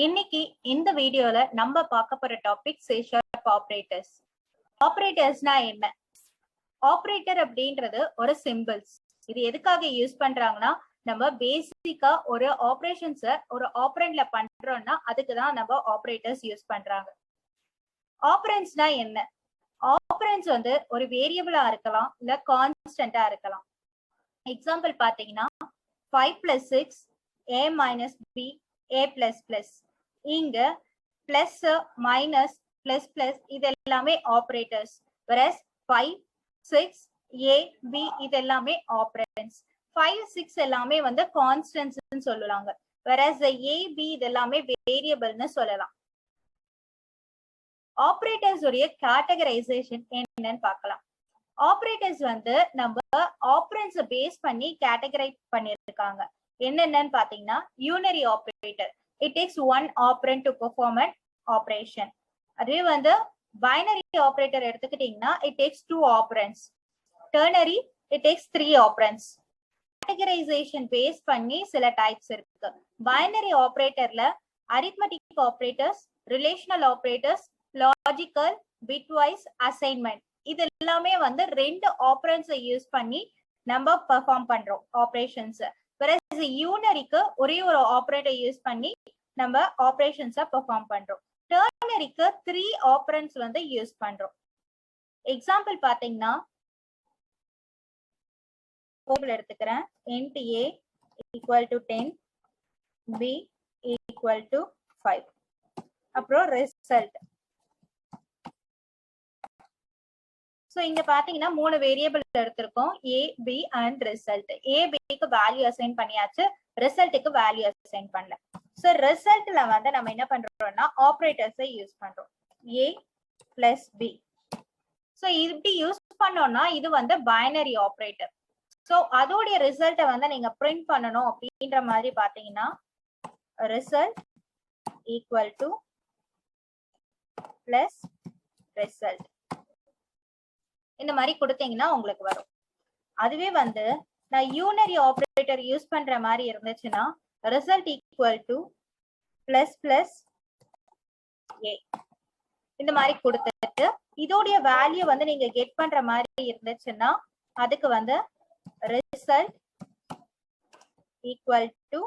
இன்னைக்கு இந்த வீடியோல நம்ம பார்க்க போற டாபிக் C# ஆபரேட்டர்ஸ். ஆபரேட்டர்ஸ்னா என்ன? ஆபரேட்டர் அப்படின்றது ஒரு சிம்பிள்ஸ். இது எதுக்காக யூஸ் பண்றாங்கன்னா, நம்ம பேசிக்கா ஒரு ஆபரேஷன்ஸ ஒரு ஆபரண்ட்ல பண்றோம்னா அதுக்கு தான் நம்ம ஆபரேட்டர்ஸ் யூஸ் பண்றாங்க. ஆபரண்ட்ஸ்னா என்ன? ஆபரண்ட்ஸ் வந்து ஒரு வேரியபிளா இருக்கலாம், இல்ல கான்ஸ்டன்டா இருக்கலாம். எக்ஸாம்பிள் பாத்தீங்கன்னா 5 + 6 a - b a ++. இங்க பிளஸ் மைனஸ் பிளஸ் பிளஸ் இது எல்லாமே ஆபரேட்டர்ஸ். whereas 5 6 a b இது எல்லாமே ஆபரண்ட்ஸ். 5 6 எல்லாமே வந்து கான்ஸ்டன்ட்ஸ்னு சொல்லலாங்க. whereas a b இது எல்லாமே வேரியபிள்னு சொல்லலாம். ஆபரேட்டர்ஸ் உடைய கேட்டகரைசேஷன் என்னன்னு பார்க்கலாம். ஆபரேட்டர்ஸ் வந்து நம்ம ஆபரண்ட்ஸ் பேஸ் பண்ணி கேட்டகரைஸ் பண்ணிருக்காங்க. என்னென்னு பாத்தீங்கன்னா, யூனரி operator, it takes one operand to perform an operation. அதே வந்து பைனரி ஆபரேட்டர் எடுத்துக்கிட்டீங்கன்னா it takes 2 operands. Ternary it takes 3 operands. Categorization base பண்ணி சில டைப்ஸ் இருக்கு. பைனரி ஆபரேட்டர்ல arithmetic operators, relational operators, logical, bitwise, assignment இது எல்லாமே வந்து 2 ஆபரண்ட்ஸ் யூஸ் பண்ணி நம்ம பெர்ஃபார்ம் பண்றோம் ஆபரேஷன்ஸ். whereas யூனரிக்கு ஒரே ஒரு ஆபரேட்டர் யூஸ் பண்ணி நம்ம ஆபரேஷன்ஸை பெர்ஃபார்ம் பண்றோம். டெர்னரிக்கு 3 ஆபரண்ட்ஸ் வந்து யூஸ் பண்றோம். எக்ஸாம்பிள் பாத்தீங்கன்னா எடுத்துக்கிறேன். int a = 10, b = 5. அப்புறம் ரிசல்ட். சோ இங்க பாத்தீங்கன்னா 3 வேரியபிள் எடுத்திருக்கோம், a b and result. a b க்கு வேல்யூ அசைன் பண்ணியாச்சு, ரிசல்ட்டுக்கு வேல்யூ அசைன் பண்ணல. சோ ரிசல்ட்ல வந்து நம்ம என்ன பண்றோம்னா ஆபரேட்டர்ஸை யூஸ் பண்றோம், a + b. சோ இப்படி யூஸ் பண்ணோம்னா இது வந்து பைனரி ஆபரேட்டர். சோ அதோட ரிசல்ட்டை வந்து நீங்க பிரிண்ட் பண்ணணும் அப்படின்ற மாதிரி பாத்தீங்கன்னா ரிசல்ட் = plus ரிசல்ட் இந்த மாதிரி கொடுத்தீங்கன்னா உங்களுக்கு வரும். அதுவே வந்து நான் யூனரி ஆபரேட்டர் யூஸ் பண்ற மாதிரி இருந்துச்சுன்னா ரிசல்ட் = plus a இந்த மாதிரி கொடுத்துட்டு இதோடைய வேல்யூ வந்து நீங்க கெட் பண்ற மாதிரி இருந்துச்சுன்னா அதுக்கு வந்து ரிசல்ட் =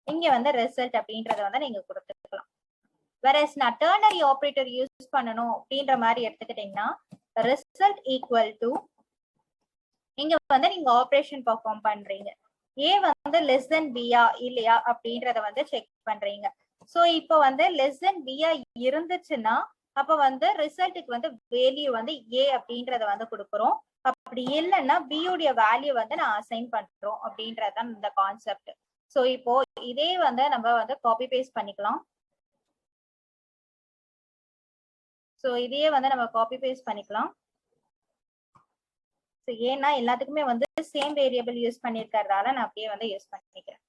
இங்க வந்து ரிசல்ட் அப்படின்றத வந்து நீங்க கொடுத்துக்கலாம். whereas நான் டெர்னரி ஆபரேட்டர் யூஸ் பண்ணணும் அப்படின்ற மாதிரி எடுத்துக்கிட்டீங்கன்னா ரிசல்ட் = இங்க வந்து நீங்க ஆபரேஷன் பெர்ஃபார்ம் பண்றீங்க. a வந்து லெஸ் தென் b இல்லையா அப்படின்றத வந்து செக் பண்றீங்க. சோ இப்போ வந்து லெஸ் தென் b இருந்துச்சுன்னா அப்ப வந்து ரிசல்ட்டுக்கு வந்து வேல்யூ வந்து a அப்படின்றத வந்து கொடுக்குறோம். அப்படி இல்லைன்னா b உடைய வேல்யூ வந்து நான் அசைன் பண்றோம் அப்படின்றதான் இந்த கான்செப்ட். சோ இப்போ இதே வந்து நம்ம வந்து காப்பி பேஸ்ட் பண்ணிக்கலாம். சோ இதையே வந்து நம்ம காப்பி பேஸ்ட் பண்ணிக்கலாம். சோ ஏன்னா எல்லாத்துக்குமே வந்து சேம் வேரியபிள் யூஸ் பண்ணிருக்கிறதால நான் அப்படியே வந்து யூஸ் பண்ணிக்கிறேன்.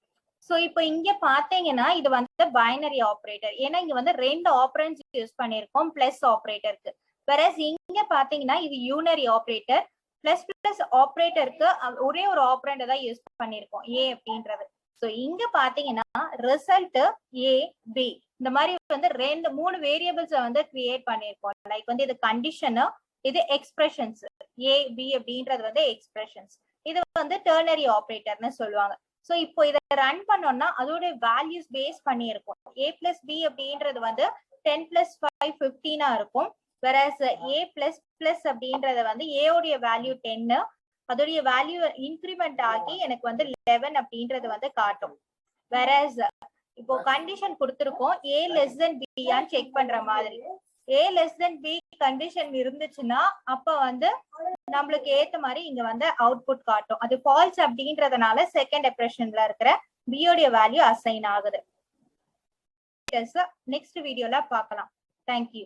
சோ இப்போ இங்க பாத்தீங்கன்னா இது வந்து பைனரி ஆபரேட்டர். ஏன்னா இங்க வந்து 2 ஆபரண்ட்ஸ் யூஸ் பண்ணிருக்கோம் பிளஸ் ஆபரேட்டருக்கு. whereas இங்க பாத்தீங்கன்னா இது யூனரி ஆபரேட்டர். பிளஸ் பிளஸ் ஆபரேட்டருக்கு ஒரே ஒரு ஆபரண்ட் தான் யூஸ் பண்ணிருக்கோம், a அப்படின்றது. சோ இங்க பாத்தீங்கன்னா ரிசல்ட் a b இந்த மாதிரி வந்து 3 வேரியபிள்ஸ் வந்து கிரியேட் பண்ணிருக்கோம். லைக் வந்து இது கண்டிஷன், இது எக்ஸ்பிரஷன்ஸ். a b அப்படின்றது வந்து எக்ஸ்பிரஷன்ஸ். இது வந்து டெர்னரி ஆபரேட்டர்னு சொல்லுவாங்க. சோ இப்போ இத ரன் பண்ணோம்னா அதோட வேல்யூஸ் பேஸ் பண்ணி இருக்கும். a + b அப்படின்றது வந்து 10 + 5 15 இருக்கும். whereas a ++ அப்படின்றது வந்து a உடைய வேல்யூ 10, அதோடைய வேல்யூ இன்கிரிமெண்ட் ஆகி எனக்கு வந்து 11 அப்படின்றது வந்து காட்டும். whereas இப்போ கண்டிஷன் கொடுத்திருக்கோம் a b ஆன்னு செக் பண்ற மாதிரி. a b கண்டிஷன் இருந்துச்சுன்னா அப்ப வந்து நம்மளுக்கு ஏத்த மாதிரி இங்க வந்து அவுட்புட் காட்டும். அது ஃபால்ஸ் அப்படின்றதுனால செகண்ட் ஆபரேஷன்ல இருக்கிற b உடைய வேல்யூ அசைன் ஆகுது. நெக்ஸ்ட் வீடியோல பார்க்கலாம். தேங்க்யூ.